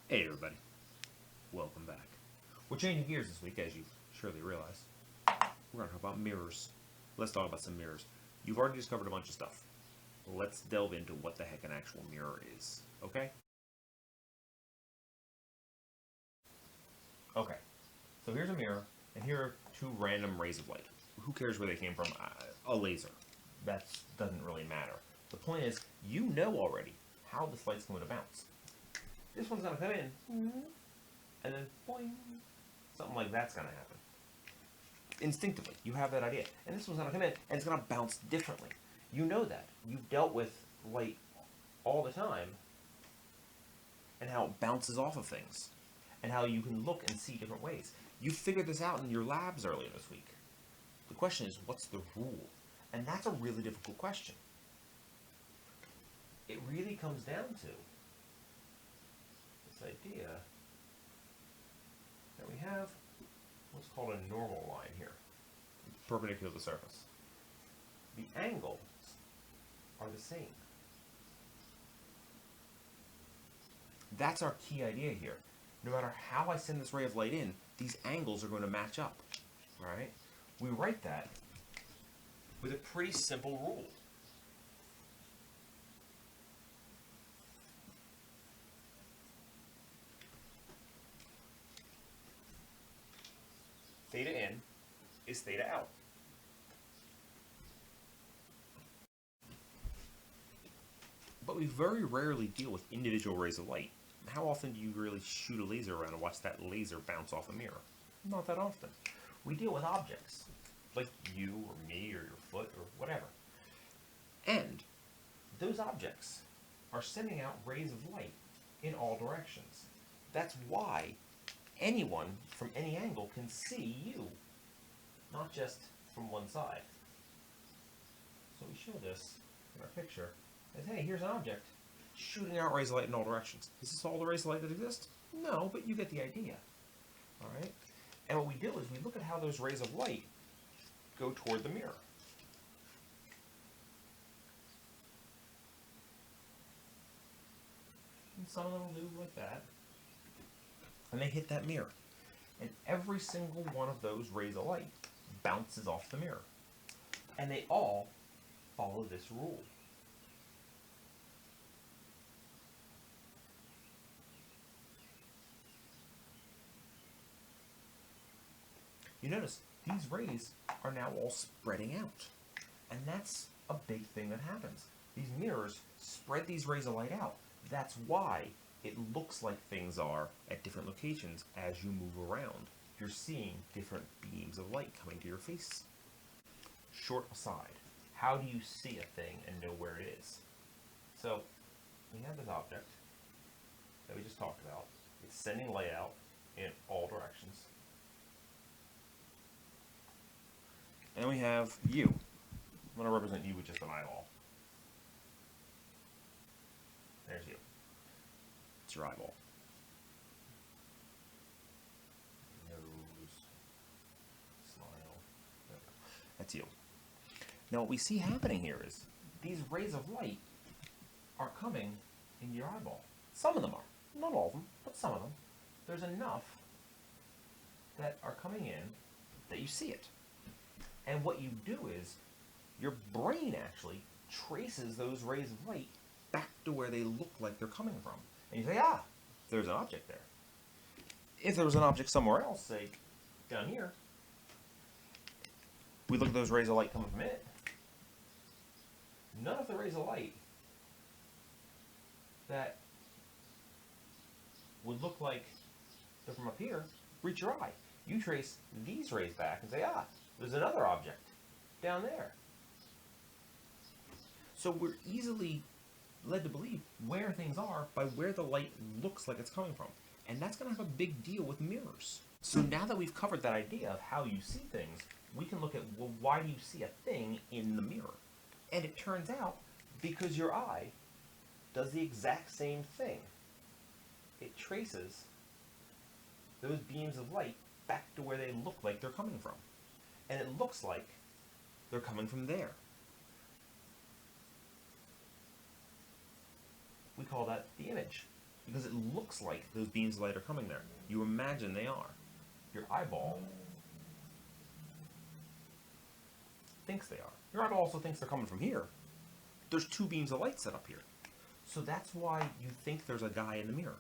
Hey everybody, welcome back. We're changing gears this week, as you've surely realized. We're going to talk about mirrors. Let's talk about some mirrors. You've already discovered a bunch of stuff. Let's delve into what the heck an actual mirror is, okay? Okay, so here's a mirror, and here are two random rays of light. Who cares where they came from? A laser. That doesn't really matter. The point is, you know already how this light's going to bounce. This one's going to come in, and then boing, something like that's going to happen. Instinctively, you have that idea. And this one's going to come in, and it's going to bounce differently. You know that. You've dealt with light all the time, and how it bounces off of things, and how you can look and see different ways. You figured this out in your labs earlier this week. The question is, what's the rule? And that's a really difficult question. It really comes down to this idea that we have what's called a normal line here, perpendicular to the surface. The angles are the same. That's our key idea here. No matter how I send this ray of light in, these angles are going to match up. All right? We write that with a pretty simple rule. Theta in is theta out. But we very rarely deal with individual rays of light. How often do you really shoot a laser around and watch that laser bounce off a mirror? Not that often. We deal with objects, like you or me or your foot or whatever. And those objects are sending out rays of light in all directions. That's why anyone from any angle can see you, not just from one side. So we show this in our picture as, hey, here's an object shooting out rays of light in all directions. Is this all the rays of light that exist? No, but you get the idea. All right? And what we do is we look at how those rays of light go toward the mirror. And some of them will do like that. And they hit that mirror. And every single one of those rays of light bounces off the mirror. And they all follow this rule. You notice these rays are now all spreading out. And that's a big thing that happens. These mirrors spread these rays of light out. That's why it looks like things are at different locations as you move around. You're seeing different beams of light coming to your face. Short aside, how do you see a thing and know where it is? So, we have this object that we just talked about. It's sending light out in all directions. And then we have you. I'm going to represent you with just an eyeball. There's you. It's your eyeball. Nose. Smile. That's you. Now what we see happening here is these rays of light are coming into your eyeball. Some of them are. Not all of them, but some of them. There's enough that are coming in that you see it. And what you do is your brain actually traces those rays of light back to where they look like they're coming from. And you say, ah, there's an object there. If there was an object somewhere else, say down here, we look at those rays of light coming from it. None of the rays of light that would look like they're from up here reach your eye. You trace these rays back and say, ah, there's another object down there. So we're easily led to believe where things are by where the light looks like it's coming from. And that's going to have a big deal with mirrors. So now that we've covered that idea of how you see things, we can look at, well, why do you see a thing in the mirror? And it turns out because your eye does the exact same thing. It traces those beams of light back to where they look like they're coming from. And it looks like they're coming from there. We call that the image. because it looks like those beams of light are coming there. You imagine they are. Your eyeball thinks they are. Your eyeball also thinks they're coming from here. There's two beams of light set up here. So that's why you think there's a guy in the mirror.